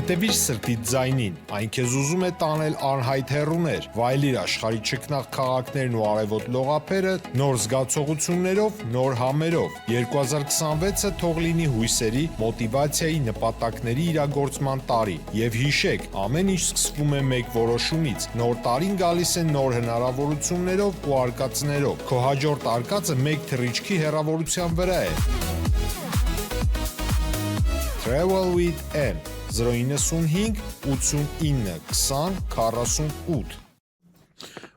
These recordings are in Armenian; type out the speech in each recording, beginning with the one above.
Հետևիր սրտիդ ձայնին, այն քեզ ուզում է տանել անհայտ հեռուներ, վայելիր աշխարհի չքնաղ քաղաքներն ու արևոտ լողափերը նոր զգացողություններով, նոր համերով։ 2026-ը թող լինի հույսերի, մոտիվացիայի, նպատակների իրագործման տարի։ Եվ հիշեք, ամեն ինչ սկսվում է մեկ որոշումից։ Նոր տարին գալիս է նոր հնարավորություններով ու արկածներով։ Քո հաջորդ արկածը մեկ թռիչքի հեռավորության վրա է։ Travel with M 095 89 20 48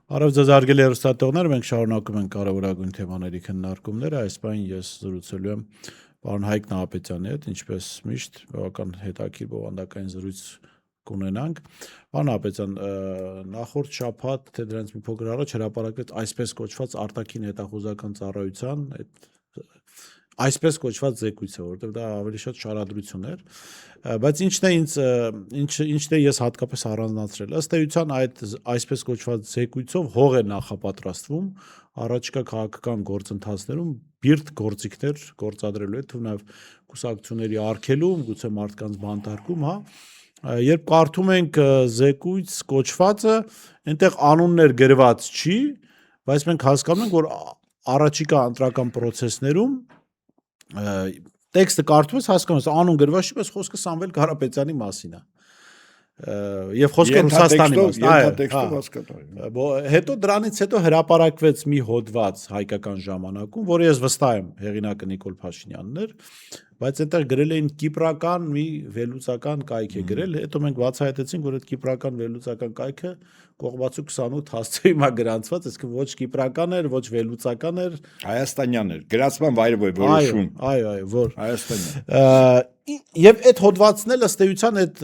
Արև ձեզ արգելի հեռուստատողներ, մենք շարունակում ենք կարևորագույն թեմաների քննարկումները, այս բան ես զրուցելու եմ պարոն Հայկ Նահապետյանի հետ, ինչպես միշտ բավական հետաքրքիր բովանդակային զրույց կունենանք։ Պարոն Նահապետյան, նախորդ շաբաթ, թե դրանից մի փոքր առաջ հրապարակվեց այսպես կոչված արտաքին հետախուզական ծառայության այսպես կոչված զեկույցը, որովհետև դա ավելի շատ շարադրություն էր, բայց ինչն է ես հատկապես առանձնացրել, ըստ էության այդ այսպես կոչված զեկույցով հող է նախապատրաստվում առաջիկա քաղաքական գործընթացներում բիրտ գործիքներ գործադրելու հետ, նաև կուսակցությունների արգելում, գուցե մարդկանց բանտարկում, երբ կարդում ենք զեկույց կոչվածը, այնտեղ անուններ գրված չի, բայց մենք հասկանում ենք, որ առաջիկա ընտրական պրոցեսներում տեքստը կարդում ես, հասկանում ես, անուն գրված չի, բայց խոսքը Սամվել Կարապետյանի մասին է։ Եվ խոսքը Ռուսաստանի մասին։ Հետո դրանից հետո հրապարակվեց մի հոդված հայկական ժամանակում, որը ես վստահ եմ հեղինակը Նիկոլ Փաշինյանն էր, բայց այնտեղ գրել էին կիպրական մի վերլուծական կայք է գրել, հետո մենք բացահայտեցինք, որ այդ կիպրական վերլուծական կայքը կողմացու 28 հասցեի մա գրանցված, այսինքն ոչ կիպրական էր, ոչ վերլուծական էր, հայաստանյան էր, գրանցման վայրը որոշում։ Այո, որ հայաստանյան։ Եվ այդ հոդվածն էլ ըստ էության այդ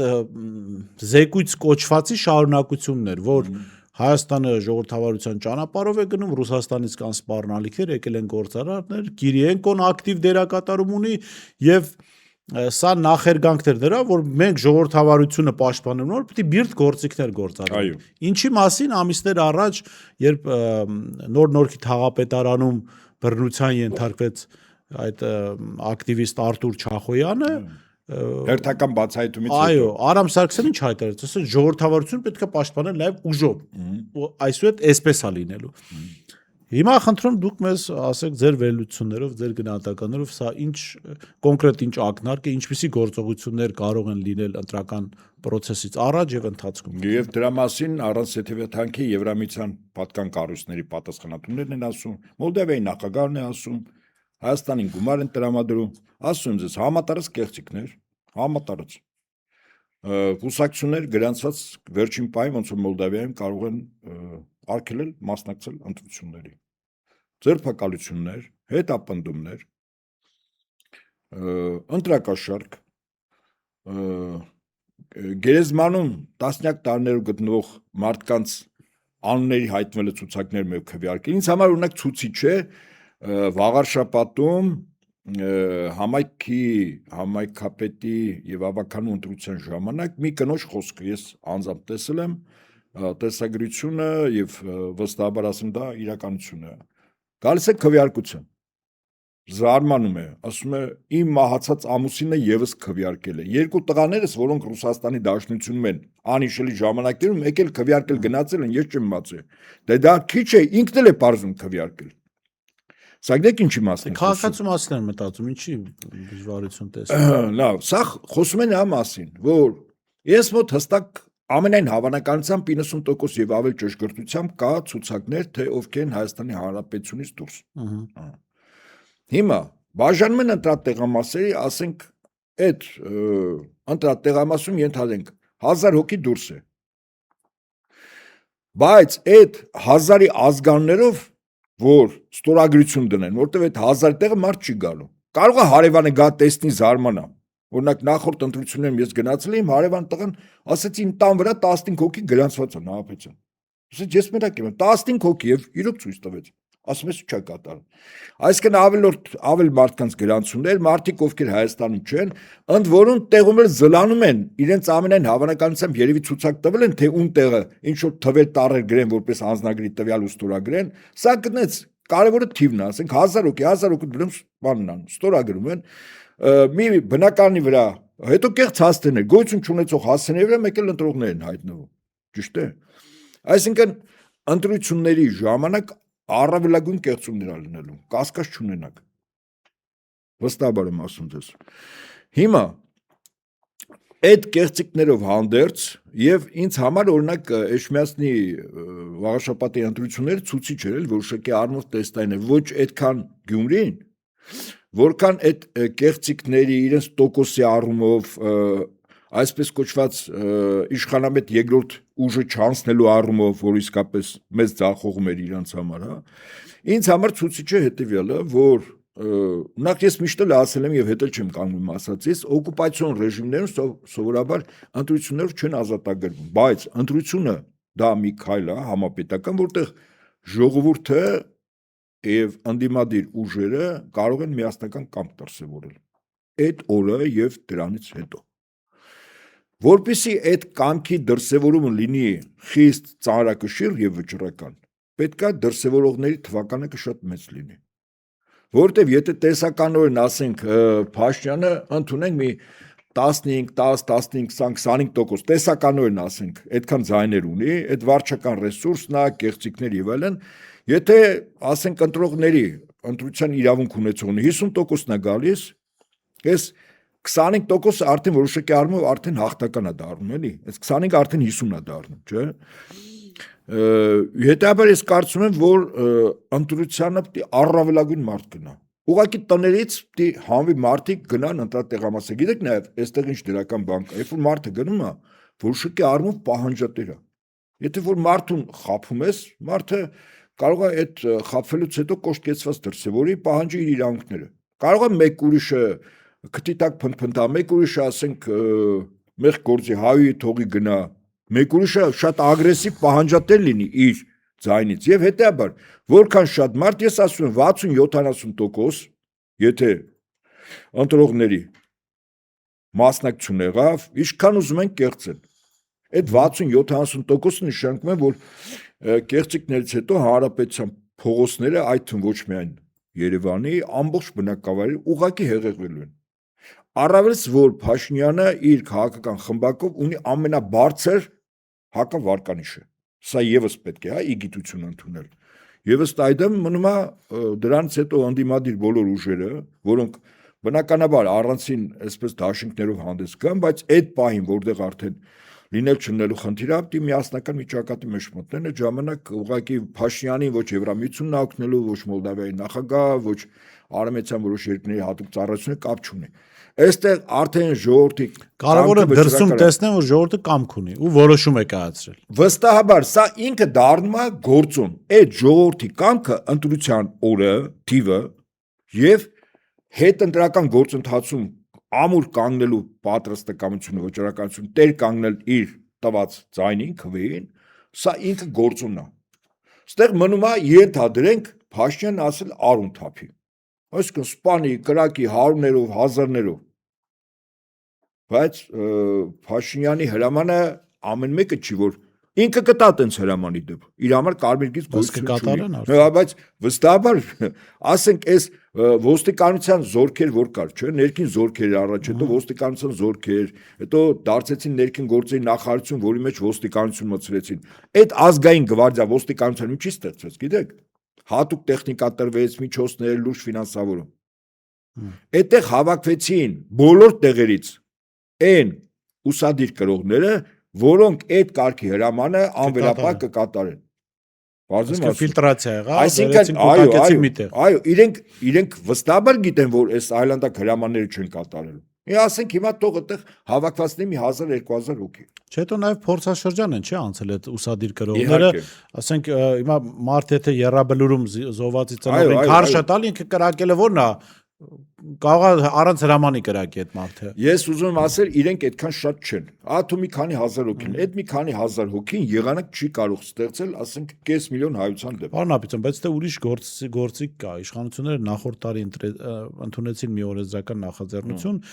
զեկույց կոչվածի շարունակությունն էր, որ Հայաստանը ժողովրդավարության ճանապարհով է գնում, Ռուսաստանից կան սպառնալիքներ, եկել են գործարարներ, Կիրիենկոն ակտիվ դերակատարում ունի եւ սա նախերգանքներ դրա, որ մենք ժողովրդավարությունը պաշտպանելու համար պետք է բիրտ գործիքներ գործադրենք։ Ինչի մասին ամիսներ առաջ, երբ նոր-նորքի թաղապետարանում բռնության ենթարկվեց այդ ակտիվիստ Արտուր Չախոյանը, հերթական բացահայտումից հետո։ Այո, Արամ Սարգսյանն ինչ հայտարարեց, ասել ժողովրդավարությունը պետք է պաշտպանել նաև ուժով։ Այսուհետ էսպես է լինելու։ Հիմա խնդրում դուք մեզ ասեք ձեր վերլուծություններով, ձեր գնահատականներով, սա ինչ կոնկրետ ինչ ակնարկ է, ինչպիսի գործողություններ կարող են լինել ընտրական պրոցեսից առաջ եւ ընթացքում։ Եվ դրա մասին առանց հետևյալանքի Եվրամիության պատկան կառույցների պատասխանատուներն են ասում, Մոլդովայի նախագահն է ասում, Հայաստանին գումար են տրամադրում, ասում ձեզ համատարած կեղծիքներ, համատարած կուսակցություններ գրանցված վերջին պահին, ոնց որ Մոլդովայում կարող են արգելել մասնակցել ընտրությունների, ձերբակալություններ, հետապնդումներ, ընտրակաշարք, գերեզմանում տասնյակ տարիներով գտնվող մարդկանց անունների հայտնվելը ցուցակներ մեկ քվեարկել։ Ինձ համար օրինակ ցուցիչ է Վաղարշապատում համայնքապետի եւ ավականու ընտրության ժամանակ մի կնոջ խոսքը ես անձամբ տեսել եմ, տեսագրությունը եւ վստահաբար ասում դա իրականություն է։ Գալիս է քվեարկություն։ Զարմանում է, ասում է իմ մահացած ամուսինը եւս քվեարկել է։ Երկու տղաներս, որոնք Ռուսաստանի Դաշնությունում են անհիշելի ժամանակներում եկել քվեարկել գնացել են, ես չեմ մացել։ Դե դա քիչ է, ինքն էլ է բարձում քվեարկել։ Սա գիտեք ինչի մասին է։ Քաղաքացու մասին եմ մտածում, ինչի դժվարություն տեսնում։ Լավ, սա խոսում են այն մասին, որ ես մոտ հստակ ամենայն հավանականությամբ 90% եւ ավել ճշգրտությամբ կա ցուցակներ, թե ովքեր են Հայաստանի Հանրապետությունից դուրս։ Հիմա բաժանում են ընտրատեղամասերի, ասենք այդ ընտրատեղամասում ենթադրենք 1000 հոգի դուրս է։ Բայց այդ 1000-ի ազգաններով որ ստորագրություն դնեն, որտեղ այդ 1000 տեղը մարդ չի գալու։ Կարող է հարևանը գա տեսնի զարմանա։ Օրինակ նախորդ ընտրություններում ես գնացել եմ, հարևան տղան ասաց իմ տան վրա 15 հոգի գրանցված է Նահապետյան։ Ասաց ես մենակ եմ, 15 հոգի եւ իրոք ցույց տվեց։ Ասում ես չա կատարում։ Այսինքն ավել մարդկանց գրանցումներ, մարդիկ ովքեր Հայաստանում չեն, ընդ որում տեղում էլ զլանում են, իրենց ամենայն հավանականությամբ երևի ցուցակ տվել են, թե ում տեղը ինչ որ թվել տառեր գրեն, որպես անձնագրի տվյալ ու ստորագրեն, սա գտնեց կարևորը թիվն է, ասենք 1000 հոգի դրանց բանն ան, ստորագրում են, մի բնակարանի վրա Հետո կեղծ հասցեներ, գոյություն չունեցող հասցեների վրա մեկ էլ ընտրողներ են հայտնվում։ Ճիշտ է։ Այսինքն ընտրությունների ժամանակ առավելագույն կեղծումներ լինելու, կասկած չունենաք։ Վստահաբար եմ ասում ձեզ։ Հիմա այդ կեղծիքներով հանդերձ եւ ինձ համար օրինակ Էշմիածնի Վաղաշապատի ընտրությունները ցույցիչ էր, որոշակի առումով տեստային է, ոչ այդքան Գյումրին, որքան այդ կեղծիքների իրենց տոկոսի առումով այսպես կոչված իշխանամետ երկրորդ ուժը չանցնելու առումով, որ իսկապես մեծ ձախողում էր իրանց համար, հա։ Ինձ համար ցույցիչ է հետեւյալը, որ նախ ես միշտ էլ ասել եմ եւ հետո չեմ կանգնում ասածից, օկուպացիոն ռեժիմներում սովորաբար ընտրություններով չեն ազատագրվում, բայց ընտրությունը դա մի քայլ է համապետական, որտեղ ժողովուրդը եւ ընդդիմադիր ուժերը կարող են միասնական կամք դրսևորել այդ օրը եւ դրանից հետո, որպեսզի այդ կամքի դրսևորումը լինի խիստ ծանրակշիռ եւ վճռական, պետք է դրսևորողների թվականը շատ մեծ լինի, որովհետեւ եթե տեսականորեն ասենք Փաշինյանը ընդունենք մի 15, 10, 15, 20, 25% տեսականորեն ասենք, այդքան ձայներ ունի, այդ վարչական ռեսուրսն է, կեղծիքներ եւ այլն, եթե ասենք ընտրողների ընտրության իրավունք ունեցողնի 50%-ն է գալիս, այս 25% արդեն որոշակի առումով արդեն հաղթական է դառնում, էլի, այս 25 արդեն 50 է դառնում, չէ՞։ Հետաբար ես կարծում եմ, որ ընտրությանը պիտի առավելագույն մարդ գնա։ Ուղղակի տներից պիտի հանվի մարդիկ գնան ընտրատեղամասը։ Գիտեք նաև, այստեղ ինչ դրական բան կա, երբ որ մարդը գնում է, որոշակի առումով պահանջատեր է։ Եթե որ մարդուն խաբում ես, մարդը կարող է այդ խաբվելուց հետո կոշտկեցված դրսևորի, պահանջի իր իրավունքները։ Կարող է մեկ ուրիշը քթի տակ փնփնտա, մեկ ուրիշը ասենք մեղ գործի հայուի թողի գնա, մեկ ուրիշը շատ ագրեսիվ պահանջատեր լինի իր ձայնից եւ հետեաբար որքան շատ մարդ ես ասում եմ 60-70% եթե ընտրողների մասնակցություն եղավ, ինչքան ուզում են կեղծեն։ Այդ 60-70%-ը նշանակում է, որ կեղծիքներից հետո հանրապետության փողոցները, այդ թվում ոչ միայն Երևանի, ամբողջ բնակավայրի ուղղակի հեղեղվելու են։ Առավելս որ Փաշինյանը իր քաղաքական խմբակով ունի ամենաբարձր հակավարկանիշը։ Սա եւս պետք է, հա, իգիտություն ընդունել։ Եվս այդեմ մնում է դրանից հետո ընդդիմադիր բոլոր ուժերը, որոնք բնականաբար առանցին այսպես դաշինքներով հանդես գան, բայց այդ պահին, որտեղ արդեն լինել չնելու խնդիրը, պիտի միասնական վիճակատի մեջ մտնեն, այդ ժամանակ ուղղակի Փաշինյանին ոչ Եվրամիությունն օգնելու, ոչ Մոլդավիայի նախագահ, ոչ Արմենիան որոշ երկրների հատուկ ծառայությունը կապ չունի։ Այստեղ արդեն ժողովրդի կարևորը դրսում տեսնեն, որ ժողովուրդը կամք ունի ու որոշում է կայացրել։ Վստահաբար սա ինքը դառնում է գործոն։ Այդ ժողովրդի կամքը ընտրության օրը, թիվը եւ հետընտրական գործընթացում ամուր կանգնելու պատրաստակամությունը, վճռականությունը, տեր կանգնել իր տված ձայնին, քվեին, սա ինքը գործոնն է։ Այստեղ մնում է ենթադրենք Փաշինյանն ասել արուն թափի։ Այսինքն սպանի, կրակի հարյուրներով, հազարներով։ Բայց Փաշինյանի հրամանը ամեն մեկը չի, որ ինքը կտա տենց հրամանի դեպ։ Իր համար կարմիր գիծ գույություն չունի։ Բայց վստահաբար ասենք այս ոստիկանության զորքեր որ կար, չէ՞, ներքին զորքեր առաջ, հետո ոստիկանության զորքեր, հետո դարձեցին ներքին գործերի նախարարություն, որի մեջ ոստիկանություն մտցրեցին։ Այդ ազգային գվարդիա ոստիկանության ինչի ստեղծվեց, գիտեք։ Հատուկ տեխնիկա տրվեց, միջոցներ, լուրջ ֆինանսավորում։ Այդտեղ հավաքվեցին բոլոր տեղերից այն ուսադիր կրողները, որոնք այդ կարգի հրամանը անվերապահ կկատարեն։ Այսինքն ֆիլտրացիա եղավ, այսինքն այո, իրենք վստահաբար գիտեն, որ այս այլանդակ հրամանները չեն կատարելու։ Ասենք հիմա թող այդտեղ հավաքվածնի մի 1000-2000 հոգի։ Չէ՞ հետո նաև փորձաշրջան են, չէ՞, անցել այդ ուսադիր կրողները, ասենք հիմա մարդ եթե Եռաբլուրում զոհվածի ծնողին քարշ տալ, ինքը կրակելը ո՞րն է, կարող է առանց հրամանի կրակի այդ մարդը։ Ես ուզում եմ ասել, իրենք այդքան շատ չեն։ Աթու մի քանի հազար հոգին, այդ մի քանի հազար հոգին եղանակ չի կարող ստեղծել, ասենք 500,000 հայության դեպքում։ Պարոն Ապիցյան, բայց դե ուրիշ գործիք կա, իշխանությունները նախորդ տարի ընդունեցին մի օրենսդրական նախաձեռնություն,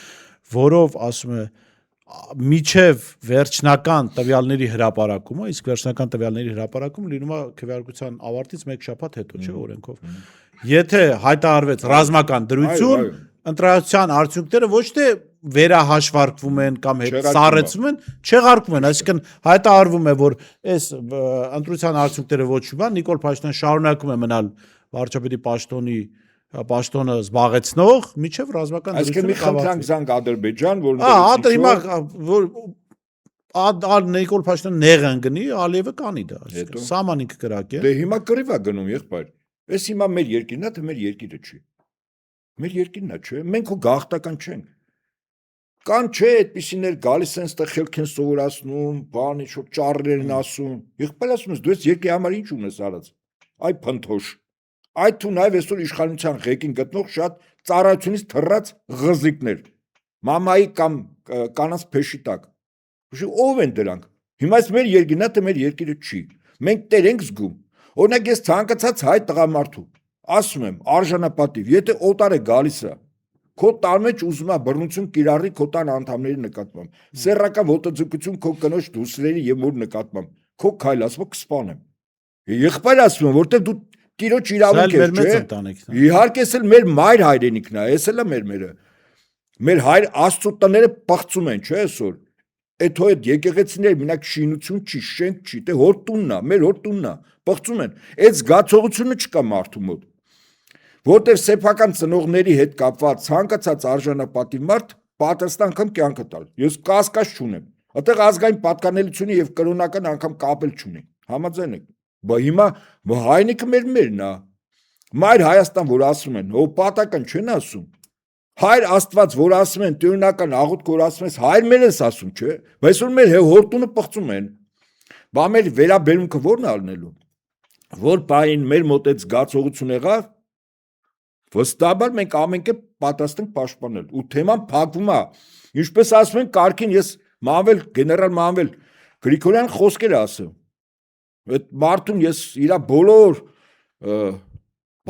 որով ասում է միջև վերջնական տվյալների հրապարակումը, իսկ վերջնական տվյալների հրապարակումը լինում է քվեարկության ավարտից 1 շաբաթ հետո, չէ՞, օրենքով։ Եթե հայտարարվեց ռազմական դրություն, ընտրացիան արդյունքները ոչ թե վերահաշվարկվում են կամ հետ Չեղարկվում սառեցվում են, չեղարկվում են, այսինքն հայտարարվում է, որ այս ընտրության արդյունքները ոչ մի բան, Նիկոլ Փաշինյանը շարունակում է մնալ վարչապետի պաշտոնը զբաղեցնող, միջև ռազմական Այսինքն մի խնդրանք զանգ Ադրբեջան, որ հիմա որ Նիկոլ Փաշինյանը նեղան գնի, Ալիևը կանի դա, այսինքն սահմանին կրակ է։ Դե հիմա կռիվ է գնում եղբայր։ Էս հիմա մեր երկիրն է, թե մեր երկիրը չի։ Մեր երկիրն է, չէ՞։ Մենք ու գաղթական չենք։ Կան չէ, այդպիսիներ գալիս են, ստեղ խելք են սովորացնում, բանի շուտ ճառեր են ասում։ Եղբայր ասում ես, դու ես երկրի համար ինչ ունես արած։ Այ փնթոշ։ Այդ թու նաև այսօր իշխանության ղեկին գտնող շատ ծառայությունից թռած ղզիկներ։ Մամայի կամ կանանց փեշի տակ։ Ով են դրանք։ Հիմա այս մեր երկիրն է, թե մեր երկիրը չի։ Մենք տեր ենք զգում։ Օրինակ ես ցանկացած հայ տղամարդու ասում եմ արժանապատիվ, եթե օտար է գալիս է, քո տան մեջ ուզում է բռնություն կիրառի քո տան անդամների նկատմամբ, սեռական ոտաձգություն քո կնոջ դուսրերի եւ մոր նկատմամբ, քո քայլ ասում կսպանեմ։ Եղբայր ասում եմ, որտեվ դու տիրոջ իրավունք ես, չէ։ Իհարկե էս էլ մեր մայր հայրենիքն է, էս էլ է մեր։ Մեր հայր աստծո տները պղծում են, չէ՞ այսօր։ Այդ հո այդ եկեղեցիները մենակ շինություն չի, շենք չի, դե հոր տունն է, մեր հոր տունն է, պղծում են։ Այդ զգացողությունը չկա մարդու մոտ։ Որտեղ սեփական ծնողների հետ կապված ցանկացած արժանապատիվ մարդ պատրաստ անգամ կյանքը տալ։ Ես կասկած չունեմ։ Այդտեղ ազգային պատկանելությունը եւ կրոնական անգամ կապել չունի։ Համաձայն եք։ Բա հիմա հայնիկը մերն է։ Մայր Հայաստան, որ ասում են, հո պատական չեն ասում։ Հայր Աստված, որ ասում են, տյուրնական աղոթք, որ ասում ես, հայր մեր ես ասում, չէ։ Բայց որ մեր հորտունը պղծում են։ Բա մեր վերաբերմունքը ո՞րն է ալնելու։ Որ բային մեր մոտ այդ զգացողություն եղավ, վստահաբար մենք ամենքը պատրաստ ենք պաշտպանել։ Ու թեման փակվում է։ Ինչպես ասում են, կարգին ես գեներալ Մանվել Գրիգորյան խոսքեր ասում։ Այդ մարդուն ես իր բոլոր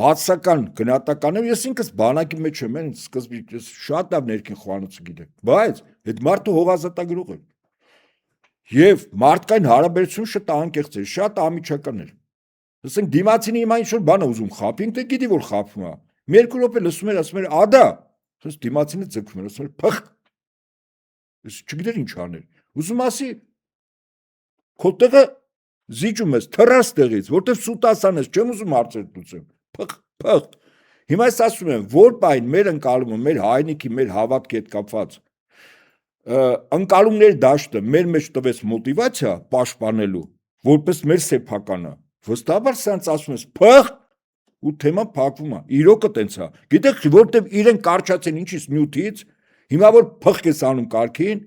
բացական գնահատականով ես ինքս բանակի մեջ եմ, սկզբից շատ լավ ներքին խոհանոցը գիտեմ, բայց այդ մարդը հողազատագրող էր։ Եվ մարդկային հարաբերություն շատ անկեղծ էր, շատ ամիջական էր։ Ասենք դիմացինի հիմա ինչ-որ բան է ուզում խափի, ինքը գիտի որ խափում է։ Մի երկու րոպե լսում էր, ասում էր՝ «Ադա», ասես դիմացինը ձգվում էր, ասում էր՝ «Փխ»։ Ես չգիտեր ինչ աներ։ Ուզում ասի քո տեղը զիջում ես, թռած տեղից, որտեվ սուտասան ես, չեմ ուզում հարցեր լուծեմ։ Փխ։ Հիմա ես ասում եմ, որ բայն մեր ընկալումը, մեր հայնիկի, մեր հավատքի հետ կապված ընկալումների դաշտը մեր մեջ տվեց մոտիվացիա պաշտպանելու, որպես մեր սեփականը։ Վստահաբար սրանց ասում ես փխ ու թեման փակվում է։ Իրոքը տենց է։ Գիտեք, որտեվ իրեն կարճացեն ինչից նյութից, հիմա որ փխ ես անում կարգին,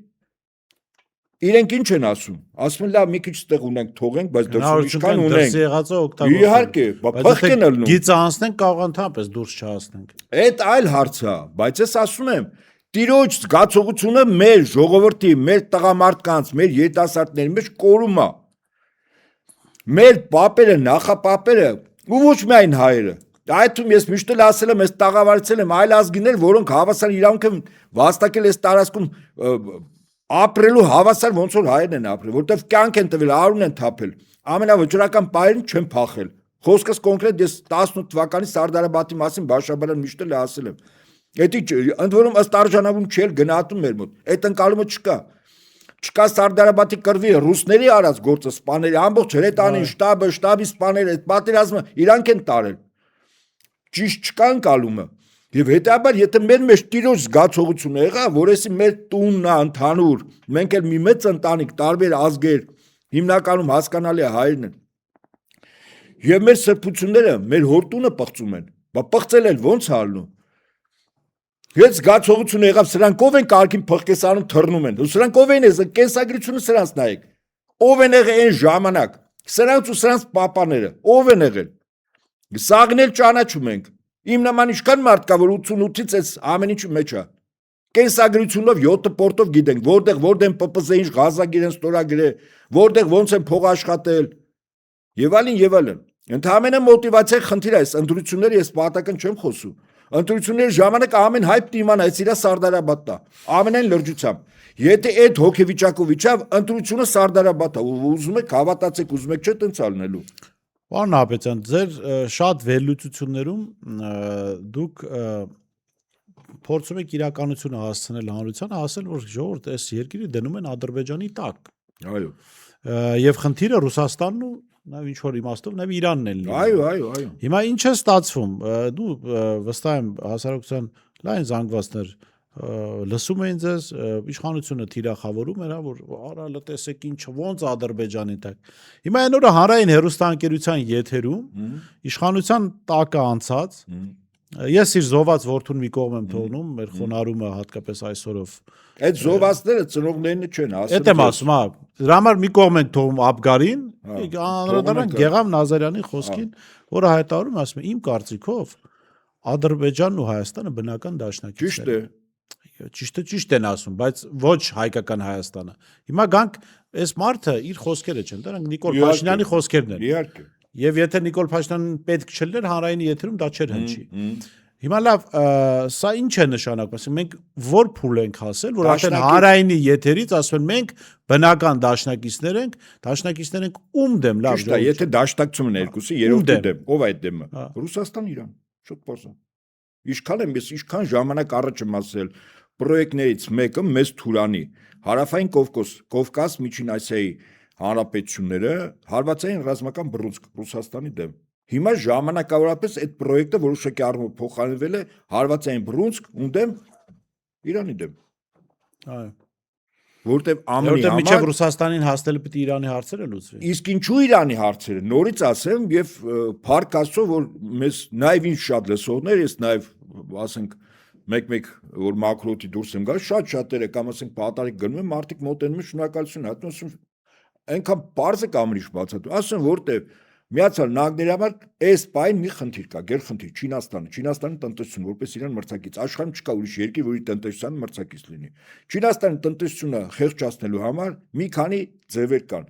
իրենք ինչ են ասում։ Ասում են լավ, մի քիչ ստեղ ունենք, թողենք, բայց դրսում ինչքան ունենք։ Իհարկե, փխ են ելնում։ Գիծը անցնենք, կարող ընդհանրապես դուրս չհասնենք։ Այդ այլ հարց է, բայց ես ասում եմ, տիրոջ զգացողությունը մեր ժողովրդի, մեր տղամարդկանց, մեր երիտասարդների մեջ կորում է։ Մեր պապերը, նախապապերը ու ոչ միայն հայերը։ Այդում ես միշտ էլ ասել եմ, ես տաղավարեցել եմ այլ ազգիներ, որոնք հավասար իրավունք են վաստակել այս տարածքում ապրելու հավասար ոնց որ հայերն են ապրել, որտեվ կյանք են տվել, արուն են թափել, ամենավճռական պահերին չեն փախել։ Խոսքս կոնկրետ ես 18 թվականի Սարդարաբադի մասին Բաշաբարյան միշտ էլ ասել եմ։ Դա ընդ որում ըստ արժանավորում չի գնահատում մեր մոտ։ Այդ ընկալումը չկա։ Չկա Սարդարաբադի կռվի ռուսների արած գործը սպաների ամբողջ հրետանին շտաբի սպաները այդ պատերազմը իրանք են տարել։ Ճիշտ չկա ընկալումը։ Եվ հետաբար եթե մեր մեջ տիրոջ զգացողությունը եղա, որ էսի մեր տունն է ընդհանուր, մենք էլ մի մեծ ընտանիք, տարբեր ազգեր, հիմնականում հասկանալի է հայերն են։ Եվ մեր սրբությունները մեր հորտունը պղծում են։ Բա պղծել էլ ո՞նց ալնում։ Ես զգացողությունը եղավ, սրանք ով են կարգին փղկեսանում թռնում են։ Ու սրանք ով են, կենսագրությունը սրանց նայեք։ Ով են եղել այն ժամանակ։ Սրանց ու սրանց պապաները, ով են եղել։ Սաղն էլ ճանաչում ենք։ Իմ նման ինչքան մարդ կա, որ 88-ից էս ամեն ինչի մեջ է։ Կենսագրությունով 7 պորտով գիտենք, որտեղ ՊՊԶ ինչ գազագիր են ստորագրել, որտեղ ոնց են փող աշխատել։ Եվ այլն։ Ընդհանրապես մոտիվացիա խնդիր է, այս ընտրությունները ես պատական չեմ խոսում։ Ընտրությունների ժամանակ ամեն հայ պիտի իմանա, այս իրա Սարդարաբադն է, ամենայն լրջությամբ։ Եթե այդ հոգեվիճակով իջավ, ընտրությունը Սարդարաբադ է, ուզում եք հավատացեք, ուզում եք չէ տենց ալնելու։ Պարոն Հապետյան, ձեր շատ վերլուծություններում դուք փորձում եք իրականությունը հասցնել հանրությանը, ասել որ ժողովուրդ այս երկիրը դնում են Ադրբեջանի տակ։ Այո։ Եվ խնդիրը Ռուսաստանն ու նաեւ ինչ որ իմաստով նաեւ Իրանն են լինում։ Այո։ Հիմա ինչ է ստացվում։ Դու վստահ եմ հասարակության լայն զանգվածներ լսում էին ձեզ, իշխանությունը թիրախավորում էր, որ արա լտեսեք ինչ ոնց Ադրբեջանի տակ։ Հիմա այն օրը հանրային հեռուստաընկերության եթերում իշխանության տակը անցած ես իր զոհված որդուն մի կողմ եմ թողնում, մեր խոնարհումը հատկապես այսօրով։ Այդ զոհվածները ծնողներն չեն, ասում։ Էդ եմ ասում, հա։ Դրա համար մի կողմ ենք թողում Աբգարին, անդրադառնանք Գեգամ Նազարյանի խոսքին, որը հայտարարում ասում է իմ կարծիքով Ադրբեջանն ու Հայաստանը բնական դաշնակիցներ են։ Ճիշտ են ասում, բայց ոչ հայկական Հայաստանը։ Հիմա գանք այս մարդը իր խոսքերը չեն, դրանք Նիկոլ Փաշինյանի խոսքերն են։ Իհարկե։ Եվ եթե Նիկոլ Փաշինյանն պետք չլներ հանրային եթերում դա չէր հնչի։ Հիմա լավ, սա ինչ է նշանակում, ասենք մենք որ փուլ ենք հասել, որ արդեն հանրայինի եթերից ասում են մենք բնական դաշնակիցներ ենք ում դեմ, լավ ժողովուրդ։ Եթե դաշնակցում են երկուսը, երրորդի դեմ, ով այդ դեմը։ Ռուսաստան, Իրան, շուտ պարզ։ Ինչքան ժամանակ առաջ եմ ասել, պրոյեկտներից մեկը մեծ Թուրանի, Հարավային Կովկաս, Միջին Ասիայի հանրապետությունները հարվածային ռազմական բռունցք Ռուսաստանի դեմ։ Հիմա ժամանակավորապես այդ պրոյեկտը որոշակի առումով փոխարինվել է հարվածային բռունցք ում դեմ, Իրանի դեմ։ Այո։ Որտեվ ԱՄՆ-ի համար մինչև Ռուսաստանին հասնելը պետք է Իրանի հարցերը լուծվի։ Իսկ ինչու Իրանի հարցերը, նորից ասեմ եւ փառք Աստծո, որ մեզ նաեւ ինչ շատ լսողներ, ես նաեւ ասենք մեկ որ մակրոտի դուրս եմ գալ, շատ կամ ասենք պատարիկ գնում եմ, մարդիկ մոտենում են շնորհակալություն հատնում, այնքան բարձր կամրիշ բացատրում, ասում որտեվ Միացյալ Նահանգների համար այս պայն մի խնդիր կա, գերխնդիր Չինաստանի տնտեսությունը որպես իրան մրցակից, աշխարհում չկա ուրիշ երկիր, որի տնտեսության մրցակից լինի։ Չինաստանի տնտեսությունը խեղճացնելու համար մի քանի ձևեր կան։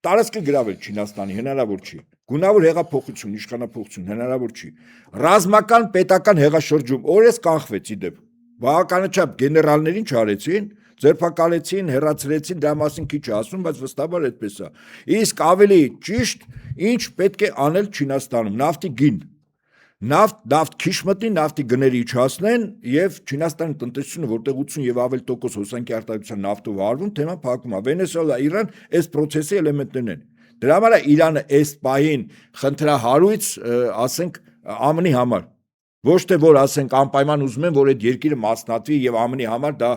Տարածքը գրավել Չինաստանի հնարավոր չի։ Գունավոր հեղափոխություն, իշխանափոխություն հնարավոր չի։ Ռազմական պետական հեղաշրջում օրես կանխվեց իդեպ։ Բավականաչափ գեներալներին չարեցին, ձերբակալեցին, հեռացրեցին, դրա մասին քիչ ասում, բայց վստահաբար այդպես է։ Իսկ ավելի ճիշտ, ինչ պետք է անել Չինաստանում, նավթի գին։ Նավթ քիչ մտնի, նավթի գները իջացնեն եւ Չինաստանի տնտեսությունը, որտեղ 80 եւ ավել տոկոս հոսանքի արտադրության նավթով արվում, թեման փակում է։ Վենեսուելա, Իրան այս process-ի էլեմենտներն են։ Դրա համար է Իրանը այս պահին խնդրահարույց, ասենք, ԱՄՆ-ի համար։ Ոչ թե որ ասենք անպայման ուզում են, որ այդ երկիրը մասնատվի եւ ԱՄՆ-ի համար դա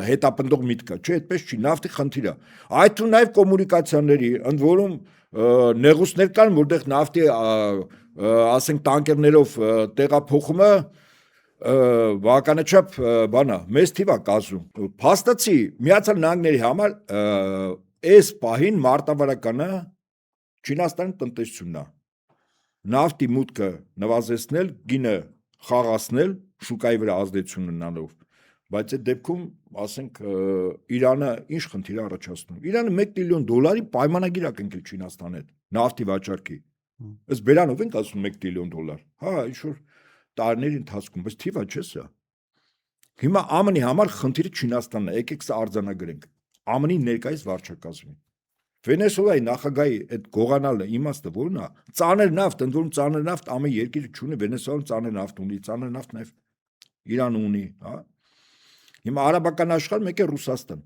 հետապնդող միտք է, չէ, այդպես չի, նավթի խնդիր է։ Այդ թվում նաեւ կոմունիկացիաների, ընդ որում նեղուցներ կան, որտեղ նավթի ասենք տանկերներով տեղափոխումը բավականաչափ բան է, մեծ թիվ է կազմում։ Փաստացի Միացյալ Նահանգների համար այս պահին մարտավարականը Չինաստանի տնտեսությունն է։ Նավթի մուտքը նվազեցնել, գինը խաղացնել, շուկայի վրա ազդեցություն ունենալով, բայց այդ դեպքում, ասենք, Իրանը ինչ խնդիր է առաջացնում։ Իրանը $1 տիլիոն պայմանագիր է կնքել Չինաստանի հետ, նավթի վաճառքի։ Ըստ բերանով ենք ասում $1 տիլիոն։ Հա, ինչ-որ տարիների ընթացքում, բայց թիվը չէ սա։ Հիմա ԱՄՆ-ի համար խնդիրը Չինաստանն է, եկեք սա արձանագրենք։ ԱՄՆ-ի ներկայիս վարչակազմի։ Վենեսուելայի նախագահի այդ գողանալը իմաստը որն է, ծանր նավթ, ընդ որում ծանր նավթ ամեն երկիրը չունի, Վենեսուելան ծանր նավթ ունի, ծանր նավթ նաև Իրանը ունի, հա։ Հիմա արաբական աշխարհ մեկ է Ռուսաստան։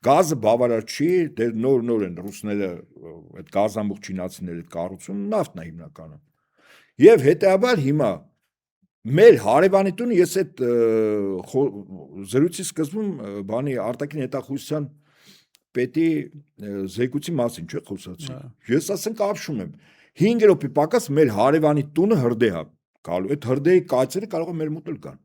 Գազը բավարար չի, դեռ նոր են ռուսները այդ գազամուղ չինացիները կառուցում, նավթն է հիմնականը։ Եվ հետեւաբար հիմա մեր հարևանի տունը ես այդ զրույցի սկզբում բանի արտաքին հետախուզության պետի զեկույցի մասին չէ խոսացի։ Ես ասենք ապշում եմ 5 րոպե պակաս մեր հարևանի տունը հրդեհ է գալու։ Այդ հրդեհի կայծերը կարող է մեր մոտ գան։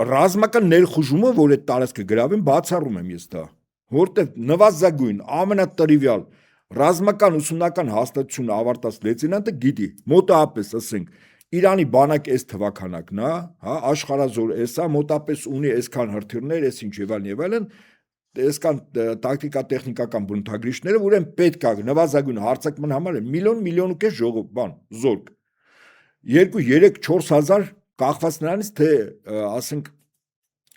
Ռազմական ներխուժումը, որ այդ տարածքը գրավեն, բացառում եմ ես դա, որտեղ նվազագույն ամենատրիվիալ ռազմական ուսումնական հաստատությունը ավարտած լեյտենանտը գիտի, մոտավորապես ասենք Իրանի բանակ այս թվականակն է, հա, աշխարհազոր էսա մոտապես ունի այսքան հրթիռներ, այս ինչ եւ այլն, այսքան տակտիկա տեխնիկական բնութագրիչները, ուրեմն պետք է նվազագույն հարձակման համար միլիոն ու կես ժողով բան, զորք։ 2-3-4 հազար կախված նրանից, թե ասենք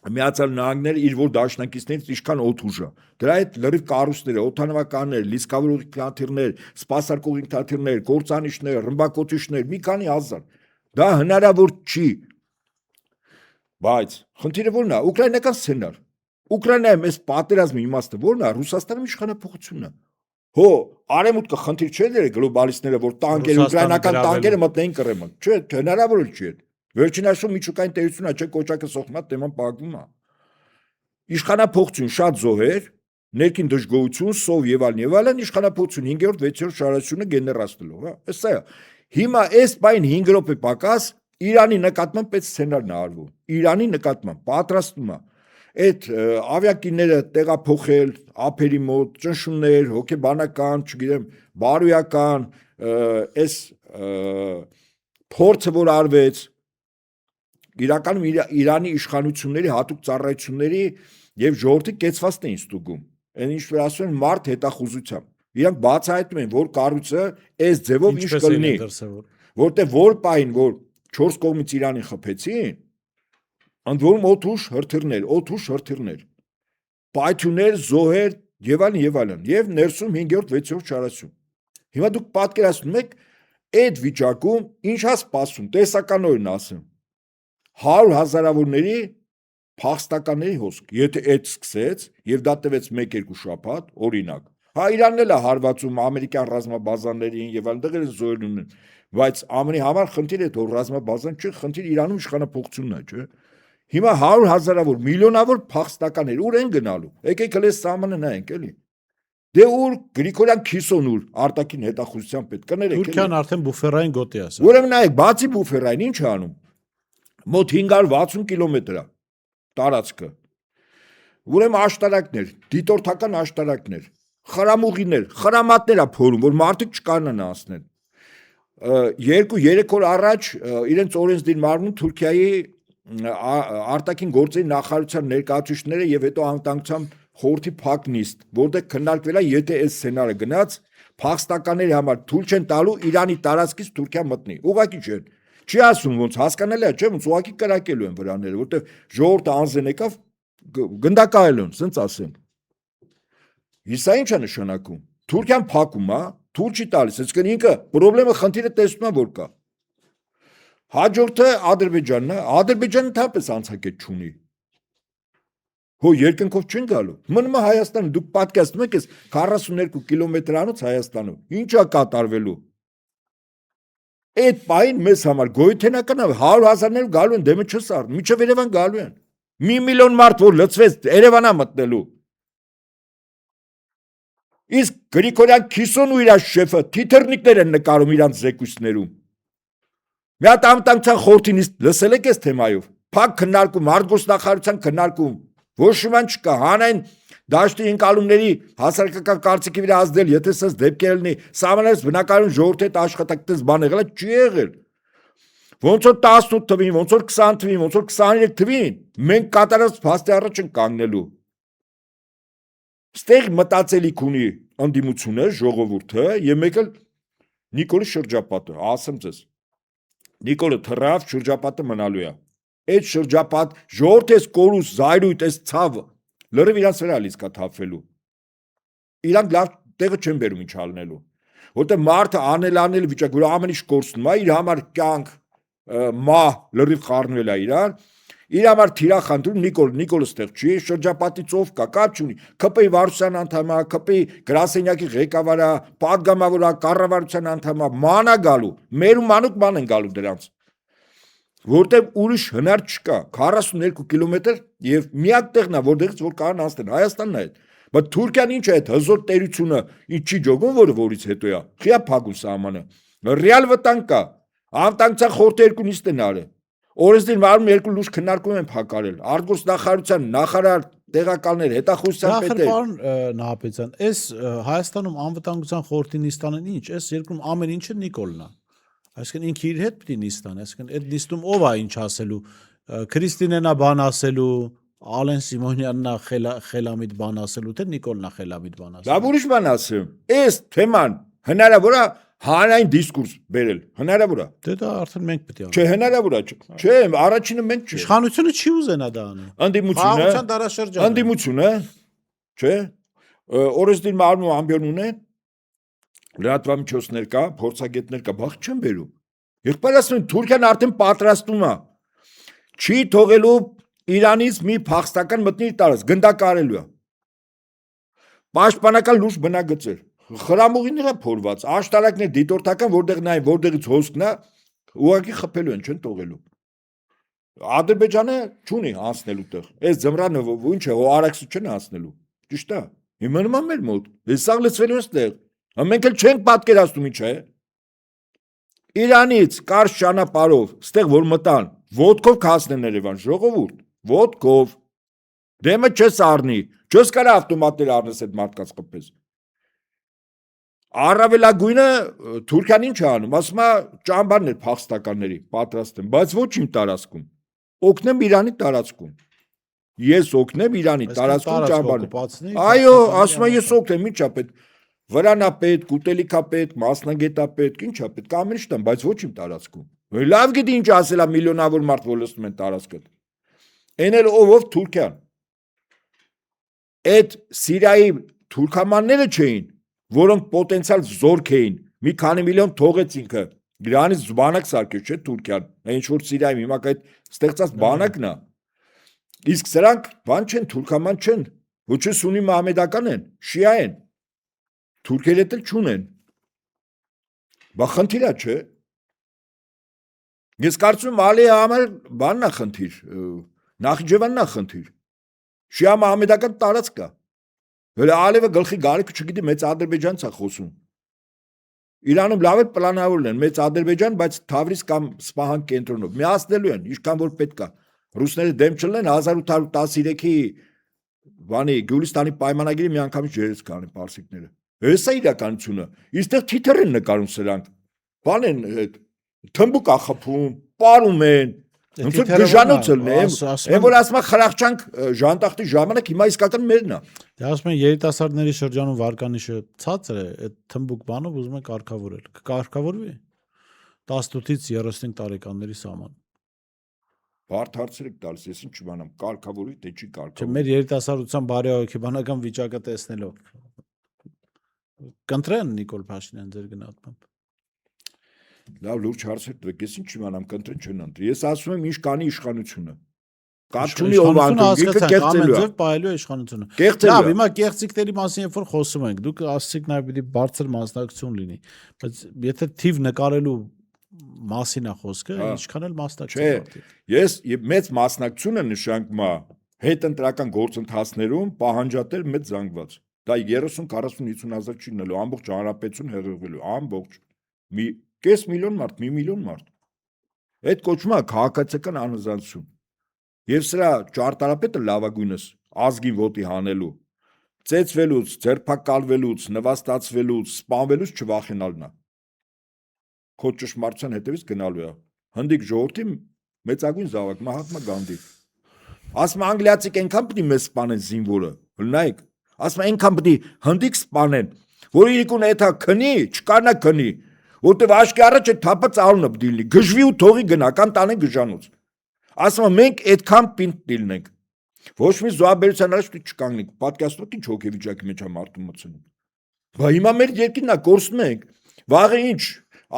Միացյալ Նահանգները իր որ դաշնակիցներից ինչքան օդուժ է։ Դրա հետ լրիվ կառույցները, օդանավականներ, լիսկավոր ինքնաթիռներ, սպասարկող ինքնաթիռներ, կործանիչներ, ռմբակոծիչներ, մի քանի հազար։ Դա հնարավոր չի։ Բայց խնդիրը ո՞րն է, ուկրաինական սցենար։ Ուկրաինայում այս պատերազմի իմաստը ո՞րն է, Ռուսաստանում իշխանափոխությունն է։ Հո, արևմուտքը խնդիր չէ դերը գլոբալիստները, որ տանկերը, ուկրաինական տանկերը մտնեին Կրեմը։ Չէ, հնարավոր չի։ Վերջին այսօր միջուկային տերությունն չէ կոճակը սոխմա թեման պահվում է։ Իշխանափոխություն շատ զոհեր, ներքին դժգոհություն, սով եւ այլն, իշխանափոխություն 5-րդ, 6-րդ շարաշությունը գեներացնելով, հա։ Սա է։ Հիմա այս բան 5 րոպե պակաս Իրանի նկատմամբ այդ սցենարն է արվում։ Իրանի նկատմամբ պատրաստում է այդ ավիակիները տեղափոխել ափերի մոտ, ճնշումներ, հոգեբանական, չգիտեմ, բարոյական, այս փորձը որ արվեց իրականում Իրանի իշխանությունների հատուկ ծառայությունների եւ ժողովրդի կեցվածքն էին ստուգում։ Այն ինչ որ ասում են մարդ հետախուզությամբ։ Իրանք բացահայտում են, որ կառույցը այս ձևով ինչ կլինի, որտեղ որ պայն որ 4 կողմից Իրանին խփեցին, ընդ որում օթուշ հրթիռներ, պայթյուններ, զոհեր եւ այլն, եւ ներսում 5-րդ, 6-րդ շարասյուն։ Հիմա դուք պատկերացնում եք այդ վիճակում ինչա սպասում, տեսականորեն ասեմ, 100 հազարավորների փախստականների հոսք, եթե այդ սկսեց եւ դա տևեց 1-2 շաբաթ, օրինակ, հա Իրանն էլ է հարվածում ամերիկյան ռազմաբազաներին եւ այլն դեղերը զոհերն են, բայց ամենի համար խնդիրը թե ռազմաբազան չի, խնդիր Իրանում իշխանափոխությունն է, չէ։ Հիմա 100 հազարավոր, միլիոնավոր փախստականներ ուր են գնալու։ Եկեք հենց սահմանը նայենք, էլի։ Դե ուր Գրիգորյան Քիսոն ուր արտաքին հետախուզության պետք կներեք։ Թուրքիան արդեն բուֆերային գոտի է ասա։ Ուրեմն նայեք, բացի բուֆերային ինչ է անում։ Մոտ 560 կիլոմետր է տարածքը։ Ուրեմն աշտարակներ, դիտորդական աշտարակներ, խրամուղիներ, խրամատներ է փորում, որ մարդիկ չկարողանան անցնել։ 2-3 օր առաջ իրենց օրենսդիր մարմնում Թուրքիայի արտաքին գործերի նախարարության ներկայացուցիչները եւ հետո անվտանգության խորհրդի փակ նիստ, որտեղ քննարկվել է, եթե այս սցենարը գնաց, փախստականների համար թույլ չեն տալու Իրանի տարածքից Թուրքիա մտնի։ Ուղղակի չէ։ Չի ասում ոնց հասկանալի է, չէ՞, ոնց ուղղակի կրակելու են վրաները, որտեղ ժողովուրդը անձեն եկավ գնդակայել են, ասենց ասեմ։ Իսա ինչ է նշանակում։ Թուրքիան փակում է, թույլ չի տալիս, այսինքն ինքը խնդիրը տեսնում է որ կա։ Հաջորդը Ադրբեջանն է, Ադրբեջանը թափես անցակետ չունի։ Հո երկնքով չեն գալու։ Մնում է Հայաստանը, դուք պատկերացնում եք, 42 կիլոմետրանոց Հայաստանում։ Ինչ է կատարվելու։ Այդ պայն մեզ համար գոյութենական է 100 հազարներ գալու են, դեմը չսար, միջև Երևան գալու են։ 1 միլիոն մարդ որ լցվեց Երևանա մտնելու։ Իսկ Գրիգորյան Քիսոն ու իր շեֆը թիթեռնիկներ են նկարում իրանց զեկույցներում։ Մի հատ անվտանգության խորհրդի նիստ լսել եք այս թեմայով։ Փակ քննարկում, արտգործնախարարության քննարկում, ոչ շման չկա, հանային դաշտի ընկալումների հասարակական կարծիքի վրա ազդել, եթե սա դեպքեր լինի, սահմանից բնակարան ժողովրդի հետ աշխատակցած բան եղել, չի եղել։ Ոնց որ 18 թվին, ոնց որ 20 թվին, ոնց որ 23 թվին, մենք կատարած փաստի առաջ ենք կանգնելու։ Ստեղ մտածելիք ունի ընդդիմությունը, ժողովուրդը եւ մեկ էլ Նիկոլի շրջապատը, ասեմ ձեզ։ Նիկոլը թռավ, շրջապատը մնալու է։ Այդ շրջապատ ժողովուրդը կորուս, զայրույթ, այս ցավը լրիվ իրանց վրա լիցկա թափվելու։ Իրանք լավ տեղը չեն բերում ինչ ալնելու։ Որտեղ մարդը անել վիճակ, որ ամեն ինչ կորցնում է, իր համար կյանք, մահ լրիվ խառնվել է իրար։ Իր համար թիրախանդում Նիկոլը ստեղ չի, շրջապատի ծով կա, կապ չունի։ ԿՊ-ի վարչության անդամ է, ԿՊ-ի գրասենյակի ղեկավար է, պատգամավոր է, կառավարության անդամ է, մանա գալու, մեր ու մանուկ ման են գալու դրանց։ Որտեղ ուրիշ հնար չկա, 42 կիլոմետր եւ միակ տեղն է, որտեղից որ կարան անցնել, Հայաստանն է այդ։ Բայց Թուրքիան ինչ է այդ հզոր տերությունը, ինչ չի ջոգում, որից հետո է։ Խիա փակու սահմանը։ Ռեալ վտանգ կա։ Անվտանգության խորհուրդը երկու նիստ են արել։ Օրենսդիր մարմնում երկու լուրջ քննարկում են փակարել։ Արտգործնախարարության նախարար տեղակալներ, հետախուզության պետեր։ Պարոն Նահապետյան, այս Հայաստանում անվտանգության խորհրդի նիստանն ինչ, այս երկրում ամեն ինչը Նիկոլն է։ Այսինքն ինքը իր հետ պիտի նիստան, այսինքն այդ նիստում ով է ինչ ասելու, Քրիստինեն է բան ասելու, Ալեն Սիմոնյանն է խելամիտ բան ասելու, թե Նիկոլն է խելամիտ բան ասելու։ Դա ուրիշ բան ասեմ։ Այս թեման հնարավոր է հանրային դիսկուրս բերել, հնարավոր է։ Դե դա արդեն մենք պետք է անենք։ Չէ, հնարավոր է։ Չէ, առաջինը մենք չէ։ Իշխանությունը չի ուզենա դա անել։ Ընդդիմությունը, չէ։ Օրենսդիր մարմնում ամբիոն ունեն, լրատվամիջոցներ կա, փորձագետներ կա, բախ չեն բերում։ Եղբայր ասում են Թուրքիան արդեն պատրաստում է։ Չի թողելու Իրանից մի փախստական մտնի իր տարածք, գնդակարելու է։ Պաշտպանական լուրջ բնագծեր։ Խրամուղիները փորված, աշտարակներ դիտորդական, որտեղ նայ, որտեղից հոսքն է, ուղղակի խփելու են, չեն թողելու։ Ադրբեջանը չունի անցնելու տեղ։ Այս ձմռանը ինչ է, արաքսի չեն անցնելու։ Ճիշտ է։ Հիմա նման մեր մոտ։ Այս սաղ լցվելու է ստեղ։ Մենք էլ չենք պատկերացնում ինչ է։ Իրանից կարճ ճանապարհով, ստեղ որ մտան, ոտքով կհասնեն Երևան, ժողովուրդ, ոտքով։ Դեմը չես առնի, չես կարա ավտոմատներ առնես այդ մարդկանց խփես։ Առավելագույնը Թուրքիան ինչ է անում, ասում է ճամբարներ փախստականների պատրաստ են, բայց ոչ իմ տարածքում։ Օգնեմ Իրանի տարածքում։ Ես օգնեմ Իրանի տարածքում ճամբարներ։ Այո, ասում է ես օգնեմ, ինչա պետք։ Վրանա պետք, ուտելիքա պետք, մասնագետա պետք, ինչա պետք, ամեն ինչ տան, բայց ոչ իմ տարածքում։ Լավ գիտի ինչ ասելա միլիոնավոր մարդ որ լսում են տարածքը։ Էն էլ ով Թուրքիան։ Այդ Սիրիայի թուրքամանները չէին, որոնք պոտենցիալ զորք էին, մի քանի միլիոն թողեց ինքը։ Դրանից բանակ սարքեց, չէ՞ Թուրքիան։ Ինչ որ Սիրիայում հիմա այդ ստեղծած բանակն է։ Իսկ սրանք բան չեն, թուրքաման չեն, ոչ է սունի մահմեդական են, շիա են։ Թուրքերը էլ չունեն։ Բա խնդիր է, չէ՞։ Ես կարծում եմ Ալիի համար բանն է խնդիր, Նախիջևանն է խնդիր։ Շիա մահմեդական տարածք կա։ Հələ Ալիևը գլխի գարիկը չգիտի մեծ Ադրբեջանից է խոսում։ Իրանում լավ է պլանավորել են մեծ Ադրբեջան, բայց Թավրիզ կամ Սպահան կենտրոնով միացնելու են, ինչքան որ պետք է։ Ռուսները դեմ չլինեն 1813-ի բանի Գյուլիստանի պայմանագիրի միանգամից ջերեց կանի պարսիկները։ Հեսա իրականությունը։ Իստեղ թիթեռ են նկարում սրանք։ Բան են թմբուկ ախփում, պարում են։ Ոնց որ գժանոցը լինի, այն որ ասում է խրախճանք ժանտախտի ժամանակ հիմա իսկական մերն է։ Դե ասում են երիտասարդների շրջանում վարկանիշը ցածր է, այդ թմբուկ բանով ուզում են կարգավորել։ Կարգավորվի 18-ից 35 տարեկանների սահման։ Բարդ հարցեր եք տալիս, ես ինչ իմանամ, կարգավորի թե չի Չէ, կարգավորի։ մեր երիտասարդության բարեհոգեբանական վիճակը տեսնելով կընտրեն Նիկոլ Փաշինյան ձեր գնահատմամբ։ Լավ լուրջ հարցեր տվեք, ես ինչ իմանամ, կընտրեն չեն ընտրի։ Ես ասում եմ ինչ կանի իշխանությունը։ Կաթունի ով անդում, գիկը կեղծելու է։ Պահելու է իշխանությունը։ Կեղծելու Լավ, է։ հիմա կեղծիքների մասին երբ որ խոսում ենք, դուք ասացիք նաև պիտի բարձր մասնակցություն լինի, բայց եթե թիվ նկարելու մասին է խոսքը, ինչքան էլ մասնակցություն Չէ, ես մեծ մասնակցությունը նշանակում է հետընտրական գործընթացներում պահանջատեր մեծ զանգված։ Դա 30-40-50 հազար չի լինելու, ամբողջ հանրապետություն հեղեղվելու, ամբողջ մի կես միլիոն մարդ, մի միլիոն մարդ։ Այդ կոչվում է քաղաքացիական անհզանցություն։ Եվ սրա ճարտարապետը լավագույնս ազգին ոտի հանելու, ծեծվելուց, ձերբակալվելուց, նվաստացվելուց, սպանվելուց չվախենալն է։ Քո ճշմարտության հետևից գնալու է։ Հնդիկ ժողովրդի մեծագույն զավակ Մահատմա Գանդի։ Ասում անգլիացիք այնքան պիտի մեզ սպանեն զինվորը, լնայեք։ Ասում այնքան պիտի հնդիկ սպանեն, որ իրիկուն էթա քնի, չկարնա քնի, որտեվ աշկի առաջ է թափը ծալունը պիտի լինի, գժվի ու թողի գնա, կամ տանեն գժանոց։ Ասում մենք այդքան պինդ լինենք։ Ոչ մի զոհաբերության առաջ պիտի չկանգնենք, պատկերացնեք ինչ հոգեվիճակի մեջ է մարդու մտցնում։ Բա հիմա մեր երկիրն է կորցնում ենք։ Վաղը ինչ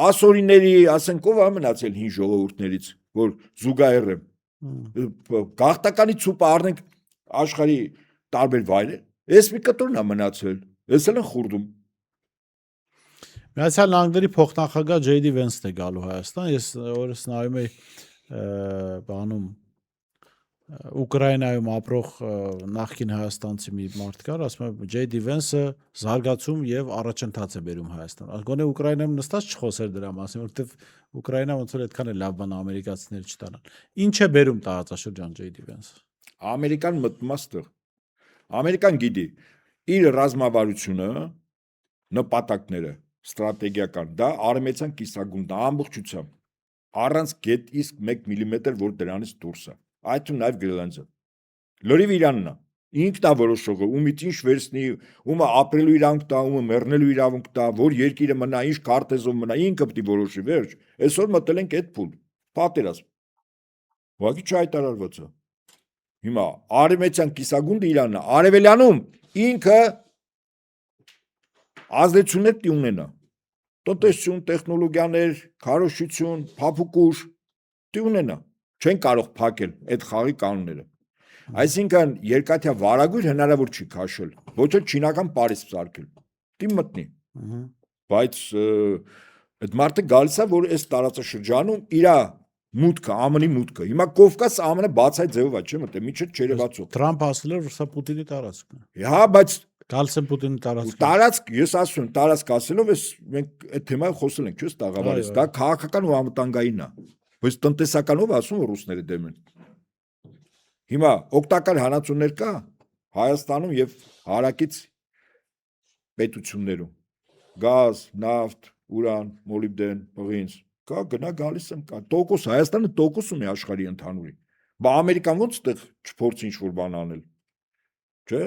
ասորիների, ասենք ով է մնացել հին ժողովուրդներից, որ զուգահեռ է։ Գաղթականի ցուպը առնենք աշխարհի տարբեր վայրեր։ Էս մի կտորն է մնացել։ Էս էլ են խուրդում։ Միացյալ Նահանգների փոխնախագահ Ջեյդի Վենսն է գալու Հայաստան։ Ես օրս նայում եի բանում Ուկրաինայում ապրող նախկին հայաստանցի մի մարդ կար, ասում է Ջեյդի Վենսը զարգացում եւ առաջընթաց է բերում Հայաստան։ Գոնե Ուկրաինայում նստած չխոսեր դրա մասին, որովհետեւ Ուկրաինա ոնց որ այդքան է լավ բան ամերիկացիները չտանան։ Ինչ է բերում տարածաշրջան Ջեյդի Վենսը։ Ամերիկան մտմաստը։ Ամերիկան գիտի իր ռազմավարությունը, նպատակները, ստրատեգիական, դա արմենիական կիսագունդն է ամբողջությամբ։ Առանց գետ իսկ 1 միլիմետր որ դրանից դուրս է։ Այդ ու նաև Գրենլանդը։ Լրիվ Իրանն է։ Ինքն է որոշողը, ումից ինչ վերցնի, ումը ապրելու իրավունք տա, ումը մեռնելու իրավունք տա, որ երկիրը մնա, ինչ քարտեզով մնա, ինքը պետք է որոշի, վերջ։ Այսօր մտել ենք այդ փուլ։ Պատերազմ։ Ուղղակի չհայտարարված է։ Հիմա արմենիական կիսագունդը Իրանն է, արևելյանում ինքը ազդեցություններ պիտի ունենա։ տնտեսություն, տեխնոլոգիաներ, քարոզչություն, փափուկուր դի ունենա։ Չեն կարող փակել այդ խաղի կանոնները։ Այսինքն երկաթյա վարագույր հնարավոր չի քաշել, ոչ էլ չինական Փարիզ սարքել։ Դի մտնի։ Բայց այդ մարդը գալիս է, որ այս տարածաշրջանում իր մուտքը, ԱՄՆ-ի մուտքը։ Հիմա Կովկաս ԱՄՆ-ը բացայ ձևով է, չէ՞ մտե, միջը չերևացող։ Թրամփ ասել է, որ սա Պուտինի տարածքն է։ Հա, բայց Գալիս է Պուտինի տարածքը։ տարածք, ես ասում եմ, տարածք ասելով ես մենք այդ թեմայով խոսել ենք, չէ՞, տաղավարից։ Դա քաղաքական ու անվտանգային է։ Բայց տնտեսականով ասում որ ռուսները դեմ են։ Հիմա օգտակար հանածություններ կա Հայաստանում եւ հարակից պետություններում։ Գազ, նավթ, ուրան, մոլիբդեն, պղինձ, կա գնա գալիս եմ կա։ Տոկոս Հայաստանը տոկոս ունի աշխարհի ընդհանուրի։ Բա Ամերիկան ոնց այդտեղ չփորձի ինչ-որ բան անել։ Չէ՞։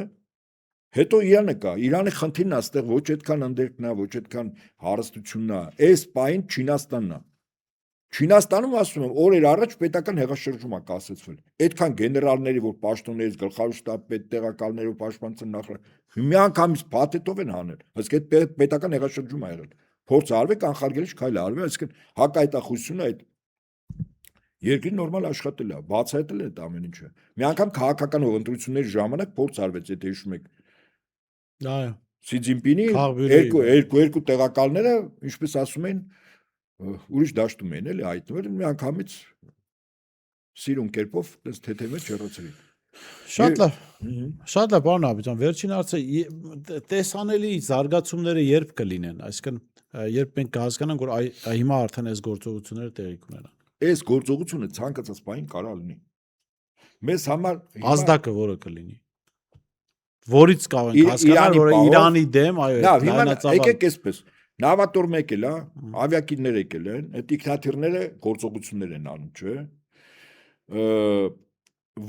Հետո Իրանը կա։ Իրանի խնդիրն է այստեղ ոչ այդքան ընդերքն է, ոչ այդքան հարստությունն է։ Այս պայն Չինաստանն է։ Չինաստանում ասում եմ, օրեր առաջ պետական հեղաշրջում է կասեցվել։ Այդքան գեներալների, որ պաշտոններից գլխավոր շտաբ տեղակալներով պաշտպանության նախարար մի անգամից փաթեթով են հանել։ Այսինքն այդ պետական հեղաշրջում է եղել։ Փորձ արվեք անխարգելիչ քայլ արվի, այսինքն հակայտախությունը այդ երկրի նորմալ աշխատել է, բացահայտել է այդ ամեն ինչը։ Մի անգամ քաղաքական ընտրությունների ժամանակ փորձ արվեց, եթե հիշում եք։ Այո։ Սի Ցզինպինի երկու տեղակալները, ինչպես ասում են, ուրիշ դաշտում են էլի հայտնվել մի անգամից սիրուն կերպով այս թեթևը չեռացրին։ Շատ լավ։ Շատ լավ, պարոն Աբիջան, վերջին հարցը տեսանելի զարգացումները երբ կլինեն, այսինքն երբ մենք կհասկանանք, որ հիմա արդեն այս գործողությունները տեղի կունենան։ Այս գործողությունը ցանկացած բան կարա լինի։ Մեզ համար ազդակը որը կլինի։ Որից կարող ենք հասկանալ, որ Իրանի դեմ, այո, լայնածավալ։ Եկեք այսպես Նավատոր մեկ էլ, ավիակիրներ եկել են, այդ ինքնաթիռները գործողություններ են անում, չէ՞։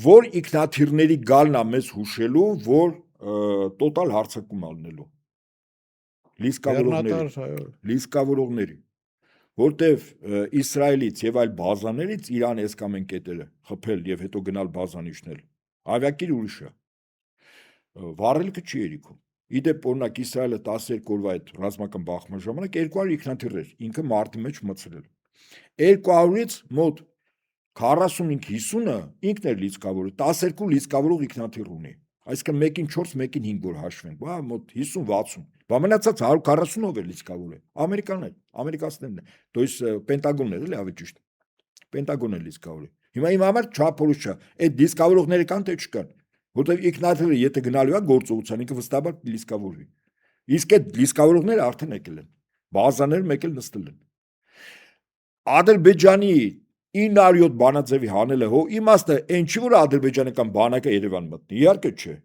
Որ ինքնաթիռների գալն է մեզ հուշելու, որ տոտալ հարձակում ալնելու։ Լիսկավորողների։ Որտեվ Իսրայելից եւ այլ բազաներից Իրանը եսկամ են կետերը խփել եւ հետո գնալ բազանիշնել։ Ավիակիր ուրիշ է։ Վառելքը չի երիքում։ Իդեպ օրինակ Իսրայելը 12 օրվա այդ ռազմական բախման ժամանակ 200 ինքնաթիռեր ինքը մարտի մեջ մցրել։ 200-ից մոտ 45-50-ը ինքն էր լիցքավորը, 12 լիցքավորող ինքնաթիռ ունի։ Այսինքն 1-ին 4, 1-ին 5 որ հաշվենք, բա մոտ 50-60։ Բա մնացած 140-ով է լիցքավոր է։ Ամերիկացիներն է։ То есть Պենտագոնն է, էլի ավելի ճիշտ։ Պենտագոնն է լիցքավոր է։ Հիմա իմ համար չափորոշ է։ Այդ լիցքավորողները կան թե չկան։ Որտեվ ինքնաթիռը եթե գնալու է գործողության, ինքը վստահաբար լիսկավորվի։ Իսկ այդ լիսկավորողները արդեն եկել են։ Բազաները մեկ էլ նստել են։ Ադրբեջանի 907 բանաձևի հանելը հո իմաստը այն չի որ ադրբեջանական բանակը Երևան մտնի, իհարկե չէ։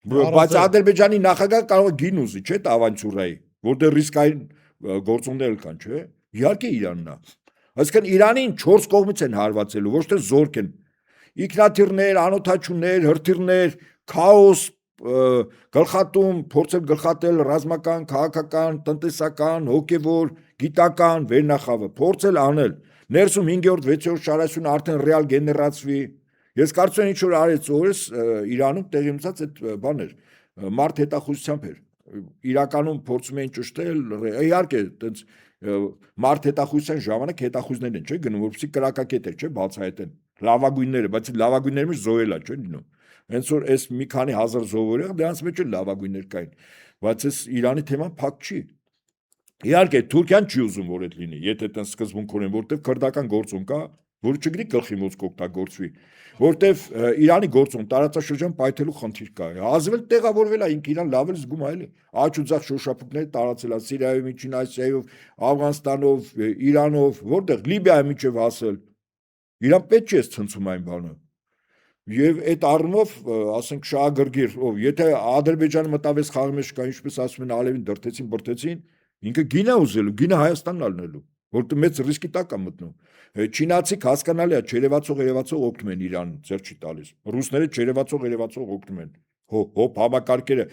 Բայց Ադրբեջանի նախագահը կարող է գին ուզի, չէ՞, ավանտյուրայի, որտեղ ռիսկային գործոններ կան, չէ՞։ Իհարկե Իրանն է։ Այսինքն Իրանին 4 կողմից են հարվածելու, ոչ թե զորք են։ Ինքնաթիռներ, անօթաչուներ, հրթիռներ, քաոս, գլխատում, փորձել գլխատել ռազմական, քաղաքական, տնտեսական, հոգևոր, գիտական վերնախավը, փորձել անել։ Ներսում 5-րդ, 6-րդ շարասյունը արդեն ռեալ գեներացվի։ Ես կարծում եմ ինչ որ արեց օրս Իրանում տեղի ունեցած այդ բաներ, մարդ հետախուզությամբ էր։ Իրականում փորձում էին ճշտել, իհարկե, այդպես մարդ հետախուզության ժամանակ հետախուզներ են, չէ՞, գնում, որպեսզի կրակակետեր, չէ՞, բացահայտեն։ Լավագույնները, բայց լավագույնները մեջ զոհել է, չէ՞ լինում։ Հենց որ այս մի քանի հազար զոհվոր եղավ, դրանց մեջ էլ լավագույններ կային։ Բայց այս Իրանի թեման փակ չի։ Իհարկե Թուրքիան չի ուզում որ այդ լինի, եթե այդպես սկզբունքորեն, որտեվ քրդական գործոն կա, որը չգիտի գլխի մոտ կօգտագործվի, որտեվ Իրանի գործոն տարածաշրջան պայթելու խնդիր կա։ Հազվել տեղավորվել է ինքը Իրան լավ էլ զգում է, էլի։ Աջ ու ձախ շոշափուկներ տարածել է Սիրիայով, Միջին Ասիայով, Աֆղանստանով, Իրանով, որտեղ Լիբիայի միջև հասել։ Իրան պետք չէ ցնցում այն բանը։ Եվ այդ առումով, ասենք շահագրգիռ, ով եթե Ադրբեջանը մտավ այս խաղի մեջ կա, ինչպես ասում են Ալևին դրտեցին, բրտեցին, ինքը գինը ուզելու, գինը Հայաստանն ալնելու, որտեղ մեծ ռիսկի տակ է մտնում։ Չինացիք հասկանալի է, չերևացող օգնում են Իրան, ձեռ չի տալիս։ Ռուսները չերևացող օգնում են։ Հոп համակարգերը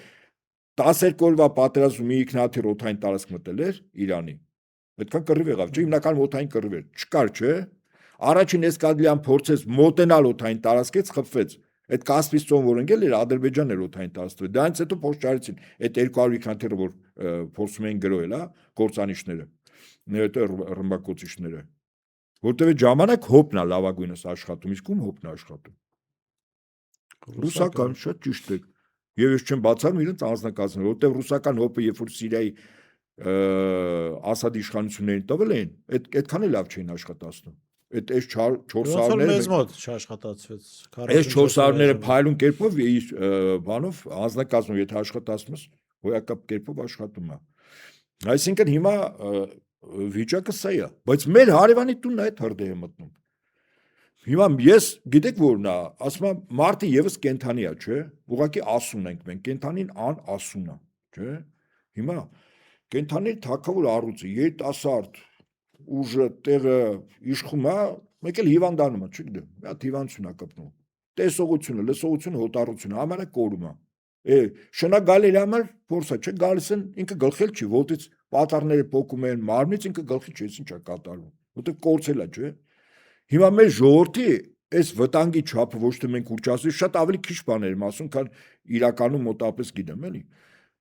12 օրվա պատերազմում մի ինքնաթիռ օդային տարածք մտել էր Իրանի։ Այդքան կռիվ եղավ, չէ՞, հիմնականում օդային կռիվ էր։ Չկար, չէ՞։ Առաջին էսկադրիան փորձեց մոտենալ օդային տարածքից, խփվեց։ Այդ Կասպից ծովում որ ընկել էր Ադրբեջանն էր օթային տասը։ Դրանից հետո փոխարինեցին այդ 200 քանթերը որ փորձում էին գրոհել, հա, կործանիչները, հետո ռմբակոծիչները։ Որտեւ այդ ժամանակ հոպն է լավագույնս աշխատում, իսկ ում հոպն է աշխատում։ Ռուսական, շատ ճիշտ է։ Եվ ես չեմ բացառում իրենց անձնակազմը, որտեւ ռուսական հոպը երբ որ Սիրիայի Ասադի իշխանություններին տվել էին, այդքան էլ լավ չէին աշխատացնում։ Այդ 400-ները մեզ մոտ չաշխատացվեց։ Այս 400-ները փայլուն կերպով բանով անձնակազմով եթե աշխատացնես, հոյակապ կերպով աշխատում է։ Այսինքն հիմա վիճակը սա է, բայց մեր հարևանի տունն է այդ հրդեհ է մտնում։ Հիմա ես գիտեք որն է, ասում եմ մարդը եւս կենթանի է, չէ՞։ Ուղղակի ասուն ենք մենք, կենթանին անասուն է, չէ՞։ Հիմա կենթանի թակավոր առույցը, երիտասարդ ուժը տեղը իշխում է, մեկ էլ հիվանդանում է, չգիտեմ, մի հատ հիվանդություն է կպնում։ Տեսողությունը, լսողությունը, հոտառությունը համարը կորում է։ Շնագալերի համար փորձա չէ, գալիս են ինքը գլխել չի, ոտից պատառները փոկում են, մարմնից ինքը գլխի չի, ինչ է կատարում։ Որտեղ կորցել է, չէ։ Հիմա մեր ժողովրդի այս վտանգի չափը ոչ թե մենք ուռճացի, շատ ավելի քիչ բաներ եմ ասում, քան իրականում մոտապես գիտեմ, էլի։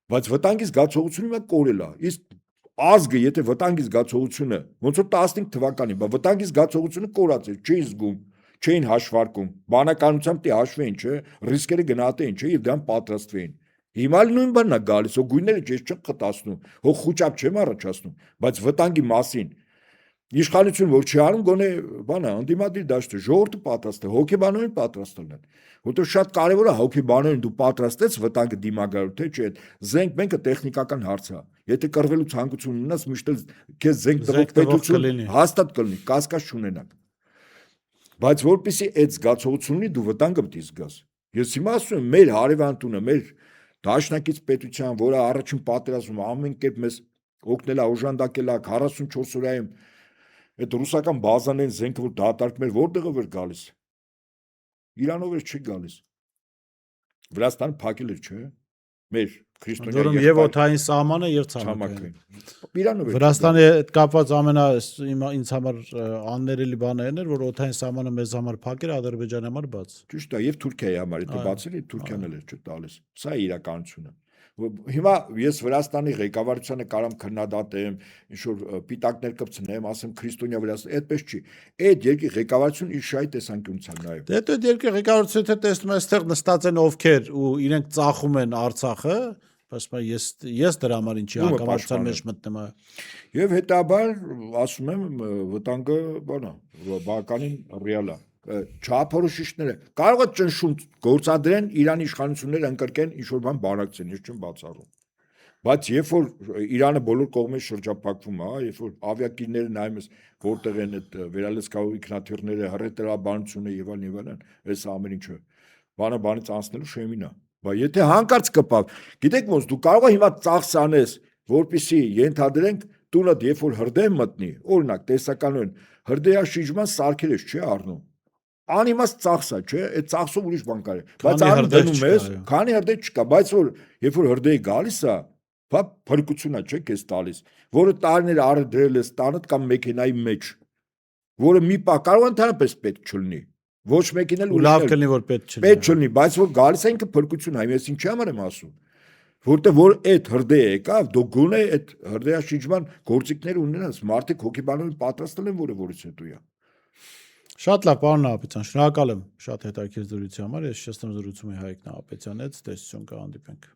Բայց վտանգի զգացողությունը հիմա կորել է։ Իսկ ազգը, եթե վտանգի զգացողությունը ոնց որ 15 թվականին, բա վտանգի զգացողությունը կորած էր, չէին զգում, չէին հաշվարկում, բանականությամբ դե հաշվեին, չէ, ռիսկերը գնահատեին, չէ, եւ դրան պատրաստվեին։ Հիմա նույն բանն է գալիս, հո գույները չես չխտացնում, հո խոճապ չեմ առաջացնում, բայց վտանգի մասին իշխանություն որ չի անում, գոնե բանա, անդիմադիր դաշտը, ժողովուրդը պատրաստ է, հոգեբանորեն պատրաստել են։ Որտեղ շատ կարևոր է հոգեբանորեն դու պատրաստես վտանգը դիմագրելու, թե չէ, զենք մենքը տեխնիկական հարց է։ Եթե կռվելու ցանկություն ունենաս, միշտ էլ քեզ զենք տվող պետություն հաստատ կլինի, կասկած չունենաք։ Բայց որպեսզի այդ զգացողությունը ունի, դու վտանգը պետք է զգաս։ Ես հիմա ասում եմ, մեր հարևան տունը, մեր դաշնակից պետության, որը առաջին պատերազմում ամեն կերպ մեզ օգնել է, օժանդակել է 44 օրյայում այդ ռուսական բազաներին զենքը որ դատարկներ որտեղով էր գալիս։ Իրանով էր չի գալիս։ Վրաստանը փակել էր, չէ՞։ Մեր քրիստոնյա եւ օթային սահմանը եւ ցամաքային։ Իրանով էր։ Վրաստանի հետ կապված ինձ համար աններելի բաներն էր, որ օթային սահմանը մեզ համար փակել, Ադրբեջանի համար բաց։ Ճիշտ է, եւ Թուրքիայի համար եթե բացել է, Թուրքիան էլ էր չէ տալիս։ Սա է իրականությունը։ Հիմա ես Վրաստանի ղեկավարությանը կարամ քննադատեմ, ինչ որ պիտակներ կպցնեմ, ասեմ քրիստոնյա Վրաստան, այդպես չի։ Այդ երկրի ղեկավարությունը իր շահի տեսանկյունից է նայում։ Դե այդ երկրի ղեկավարությունը տեսնում եմ, այստեղ նստած են ովքեր ու իրենք ծախում են Արցախը, բայց ես դրա համար ինչի հակամարտության մեջ մտնում եմ։ Եվ հետաբար ասում եմ վտանգը բանա, բականին ռեալ է։ Չափորոշիչները կարող է ճնշում գործադրեն Իրանի իշխանությունները ընկրկեն ինչ որ բան բանակցեն, ես չեմ բացառում։ Բայց երբ որ Իրանը բոլոր կողմից շրջափակվում է, երբ որ ավիակիրները նայում ես որտեղ են այդ վերալսկավի ինքնաթիռները, հռետորաբանությունը եւ այլն, այս ամեն ինչը բանը բանից անցնելու շեմին է։ Բայց եթե հանկարծ կպավ, գիտեք ոնց դու կարող ես հիմա ծախս անես, որպեսի ենթադրենք տունը երբ որ հրդեհ մտնի, օրինակ տեսականորեն հրդեհաշիժման սարքերից չի առնում։ Անիմաստ ծախսա, չէ, այդ ծախսով ուրիշ բան կար։ Բայց անում դնում ես, քանի հրդեհ չկա, բայց որ երբ որ հրդեհը գալիս է, բա փրկությունա չէ քեզ տալիս, որը տարիներ առ դրել ես տանդ կամ մեքենայի մեջ, որը մի պա կարող ընդհանրապես պետք չլինի։ Ոչ մեկին էլ լավ կլինի որ պետք չլինի։ Պետք չլինի, բայց որ գալիս է ինքը փրկություն, այս ինչի համար եմ ասում։ Որտեղ որ այդ հրդեհը եկավ, դու գոնե այդ հրդեհաշիջման գործիքներ ունենաս, մարդիկ հոգեբանորեն պատրաստել են, որից հետո է։ Շատ լավ, պարոն Նահապետյան, շնորհակալ եմ շատ հետաքրքիր զրույցի համար։ Ես շեշտեմ զրուցում եմ Հայկ Նահապետյանի հետ, տեսություն կհանդիպենք։